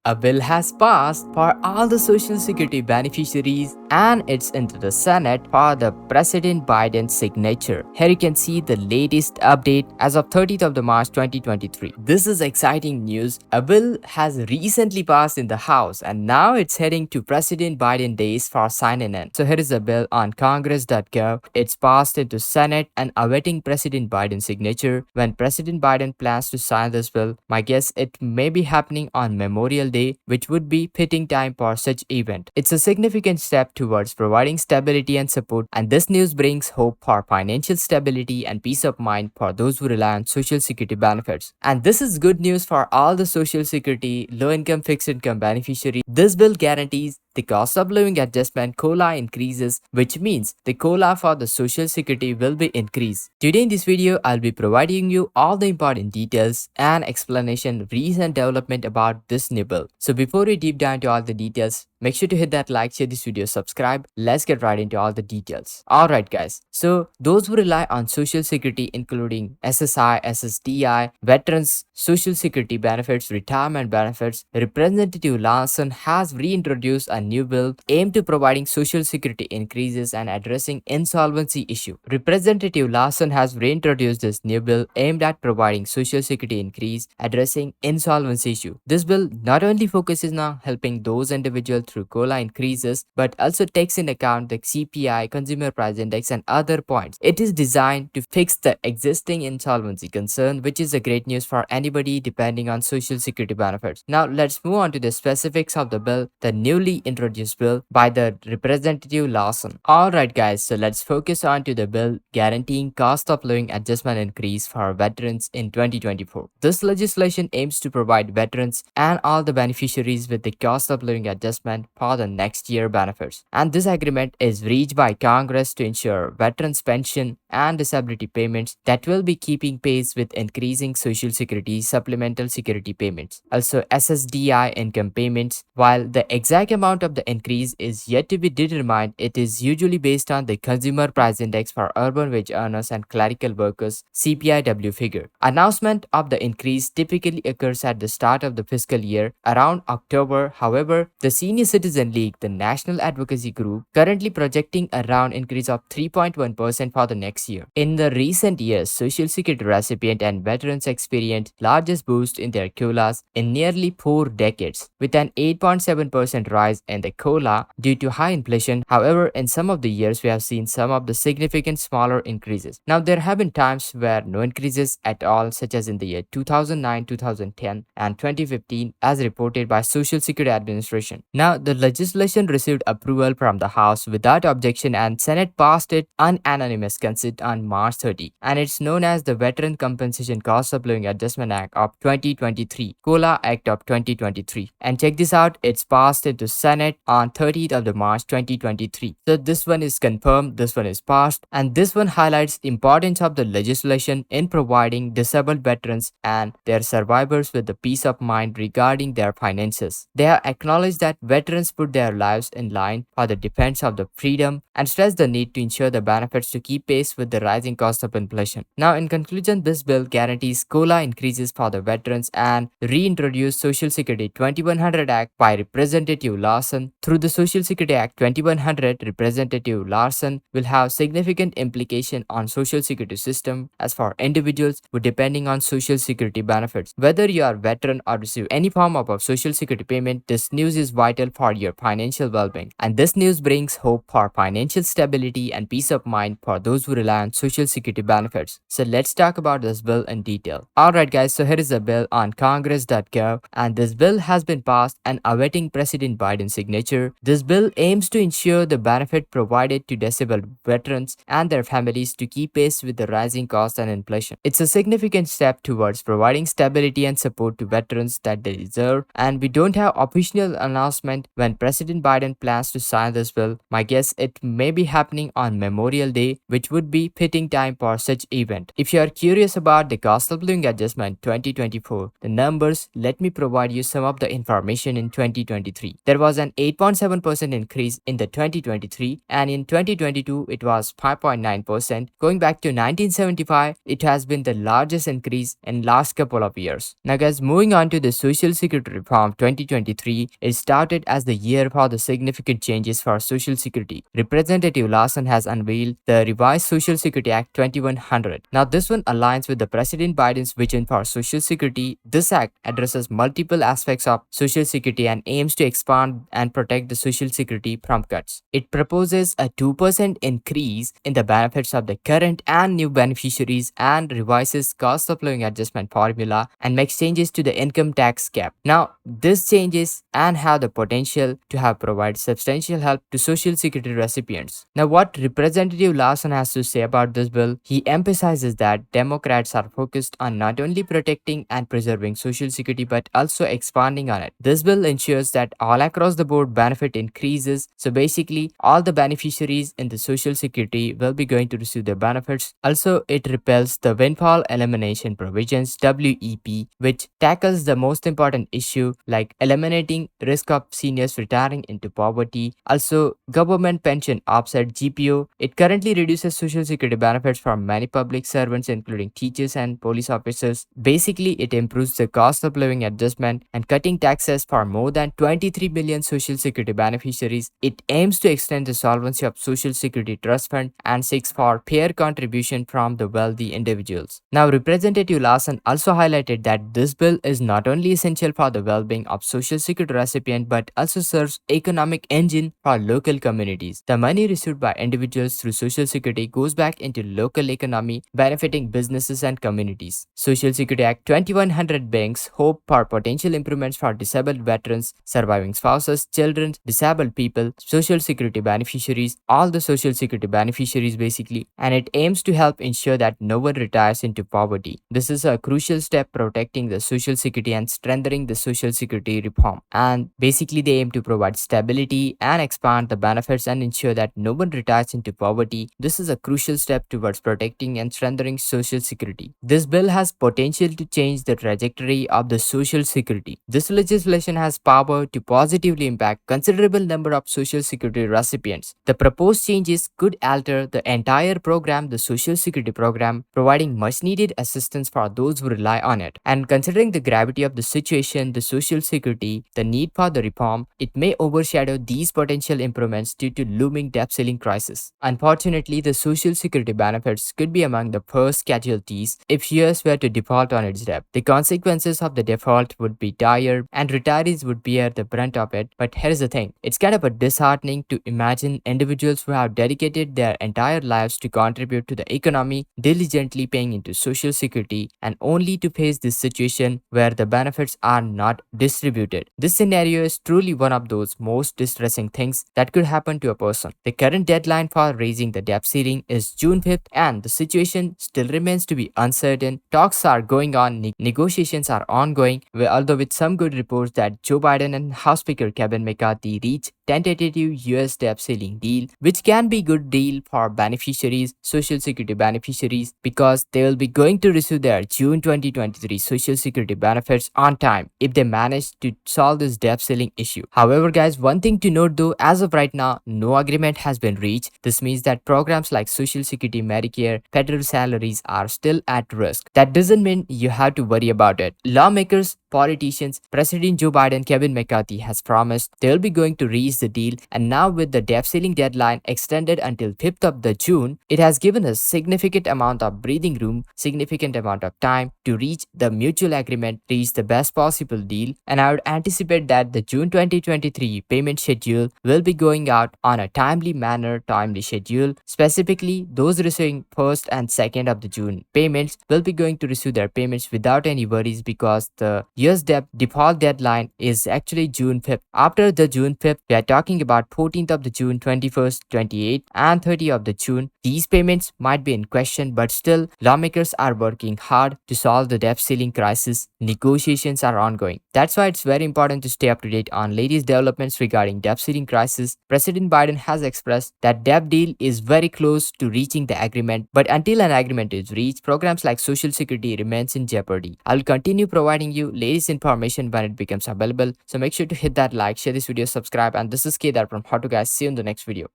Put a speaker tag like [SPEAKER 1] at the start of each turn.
[SPEAKER 1] A bill has passed for all the Social Security beneficiaries and it's into the Senate for the President Biden's signature. Here you can see the latest update as of 30th of the March 2023. This is exciting news. A bill has recently passed in the House and now it's heading to President Biden days for signing in. So here is the bill on congress.gov. It's passed into Senate and awaiting President Biden's signature. When President Biden plans to sign this bill, my guess it may be happening on Memorial Day, which would be fitting time for such event. It's a significant step towards providing stability and support, and this news brings hope for financial stability and peace of mind for those who rely on Social Security benefits. And this is good news for all the Social Security low-income fixed-income beneficiaries. This bill guarantees the cost of living adjustment COLA increases, which means the COLA for the Social Security will be increased. Today in this video, I'll be providing you all the important details and explanation of recent development about this new bill. So before we deep dive into all the details, make sure to hit that like, share this video, subscribe. Let's get right into all the details. Alright guys, so those who rely on Social Security including SSI, SSDI, Veterans Social Security benefits, retirement benefits, Representative Larson has reintroduced a new bill aimed to providing Social Security increases and addressing insolvency issue. Representative Larson has reintroduced this new bill aimed at providing Social Security increase, addressing insolvency issue. This bill not only focuses on helping those individuals through COLA increases, but also takes into account the CPI, Consumer Price Index, and other points. It is designed to fix the existing insolvency concern, which is a great news for anybody depending on Social Security benefits. Now let's move on to the specifics of the bill, the newly introduced bill by the Representative Larson. Alright guys, so let's focus on to the bill guaranteeing cost of living adjustment increase for veterans in 2024. This legislation aims to provide veterans and all the beneficiaries with the cost of living adjustment for the next year benefits. And this agreement is reached by Congress to ensure veterans pension and disability payments that will be keeping pace with increasing Social Security supplemental security payments, also SSDI income payments. While the exact amount of the increase is yet to be determined, it is usually based on the Consumer Price Index for urban wage earners and clerical workers CPIW figure. Announcement of the increase typically occurs at the start of the fiscal year around October. However, the Senior Citizen League, the national advocacy group, currently projecting around increase of 3.1% for the next year. In the recent years, Social Security recipient and veterans experienced largest boost in their COLAs in nearly 4 decades, with an 8.7% rise in the COLA due to high inflation. However, in some of the years, we have seen some of the significant smaller increases. Now, there have been times where no increases at all, such as in the year 2009, 2010, and 2015, as reported by Social Security Administration. Now, the legislation received approval from the House without objection and Senate passed it unanimous consent on March 30, and it's known as the Veteran Compensation Cost of Living Adjustment Act of 2023, COLA Act of 2023. And check this out, it's passed into Senate on 30th of the March 2023. So this one is confirmed, this one is passed, and this one highlights the importance of the legislation in providing disabled veterans and their survivors with the peace of mind regarding their finances. They have acknowledged that veterans put their lives in line for the defense of the freedom and stress the need to ensure the benefits to keep pace with the rising cost of inflation. Now, in conclusion, this bill guarantees COLA increases for the veterans and reintroduce Social Security 2100 Act by Representative Larson. Through the Social Security Act 2100, Representative Larson will have significant implication on Social Security system as for individuals who depending on Social Security benefits. Whether you are a veteran or receive any form of a Social Security payment, this news is vital for your financial well-being. And this news brings hope for financial stability and peace of mind for those who rely on Social Security benefits. So let's talk about this bill in detail. Alright guys, so here is the bill on congress.gov, and this bill has been passed and awaiting President Biden's signature. This bill aims to ensure the benefit provided to disabled veterans and their families to keep pace with the rising cost and inflation. It's a significant step towards providing stability and support to veterans that they deserve, and we don't have official announcement when President Biden plans to sign this bill. My guess it may be happening on Memorial Day, which would be fitting time for such event. If you are curious about the cost of living adjustment 2024, the numbers, let me provide you some of the information in 2023. There was an an 8.7% increase in the 2023, and in 2022 it was 5.9%. Going back to 1975, it has been the largest increase in last couple of years. Now guys, moving on to the Social Security Reform 2023, it started as the year for the significant changes for Social Security. Representative Lawson has unveiled the revised Social Security Act 2100. Now this one aligns with the President Biden's vision for Social Security. This act addresses multiple aspects of Social Security and aims to expand and protect the Social Security from cuts. It proposes a 2% increase in the benefits of the current and new beneficiaries and revises cost of living adjustment formula and makes changes to the income tax cap. Now, these changes and have the potential to have provide substantial help to Social Security recipients. Now, what Representative Lawson has to say about this bill, he emphasizes that Democrats are focused on not only protecting and preserving Social Security but also expanding on it. This bill ensures that all across the board benefit increases. So basically, all the beneficiaries in the Social Security will be going to receive their benefits. Also, it repeals the windfall elimination provisions (WEP), which tackles the most important issue like eliminating risk of seniors retiring into poverty. Also, government pension offset (GPO). It currently reduces Social Security benefits for many public servants, including teachers and police officers. Basically, it improves the cost of living adjustment and cutting taxes for more than 23 million Social Security beneficiaries. It aims to extend the solvency of Social Security Trust Fund and seeks for fair contribution from the wealthy individuals. Now, Representative Lawson also highlighted that this bill is not only essential for the well-being of Social Security recipients but also serves economic engine for local communities. The money received by individuals through Social Security goes back into local economy, benefiting businesses and communities. Social Security Act 2100 brings hope for potential improvements for disabled veterans, surviving spouses, children, disabled people, Social Security beneficiaries, all the Social Security beneficiaries basically, and it aims to help ensure that no one retires into poverty. This is a crucial step protecting the Social Security and strengthening the Social Security reform. And basically, they aim to provide stability and expand the benefits and ensure that no one retires into poverty. This is a crucial step towards protecting and strengthening Social Security. This bill has potential to change the trajectory of the Social Security. This legislation has power to positively impact considerable number of Social Security recipients. The proposed changes could alter the entire program, the Social Security program, providing much needed assistance for those who rely on it. And considering the gravity of the situation, the Social Security, the need for the reform, it may overshadow these potential improvements due to looming debt ceiling crisis. Unfortunately, the Social Security benefits could be among the first casualties if US were to default on its debt. The consequences of the default would be dire and retirees would bear the brunt of it. But here's the thing, it's kind of a disheartening to imagine individuals who have dedicated their entire lives to contribute to the economy, diligently paying into Social Security, and only to face this situation where the benefits are not distributed. This scenario is truly one of those most distressing things that could happen to a person. The current deadline for raising the debt ceiling is June 5th, and the situation still remains to be uncertain. Talks are going on, negotiations are ongoing, although with some good reports that Joe Biden and House Speaker Kevin McCarthy reached tentative US debt ceiling deal, which can be good deal for beneficiaries, Social Security beneficiaries, because they will be going to receive their June 2023 Social Security benefits on time if they manage to solve this debt ceiling issue. However, guys, one thing to note though, as of right now, no agreement has been reached. This means that programs like Social Security, Medicare, federal salaries are still at risk. That doesn't mean you have to worry about it. Lawmakers, politicians, President Joe Biden, Kevin McCarthy has promised they'll be going to reach the deal, and now with the debt ceiling deadline extended until 5th of the June, it has given us significant amount of breathing room, significant amount of time to reach the mutual agreement, reach the best possible deal, and I would anticipate that the June 2023 payment schedule will be going out on a timely manner, timely schedule. Specifically, those receiving 1st and 2nd of the June payments will be going to receive their payments without any worries because the US debt default deadline is actually June 5th. After the June 5th, we are talking about 14th of the June, 21st, 28th, and 30th of the June. These payments might be in question, but still, lawmakers are working hard to solve the debt ceiling crisis. Negotiations are ongoing. That's why it's very important to stay up to date on latest developments regarding debt ceiling crisis. President Biden has expressed that debt deal is very close to reaching the agreement, but until an agreement is reached, programs like Social Security remains in jeopardy. I'll continue providing you latest information when it becomes available, so make sure to hit that like, share this video, subscribe, and this is Kedar from How to Guys. See you in the next video.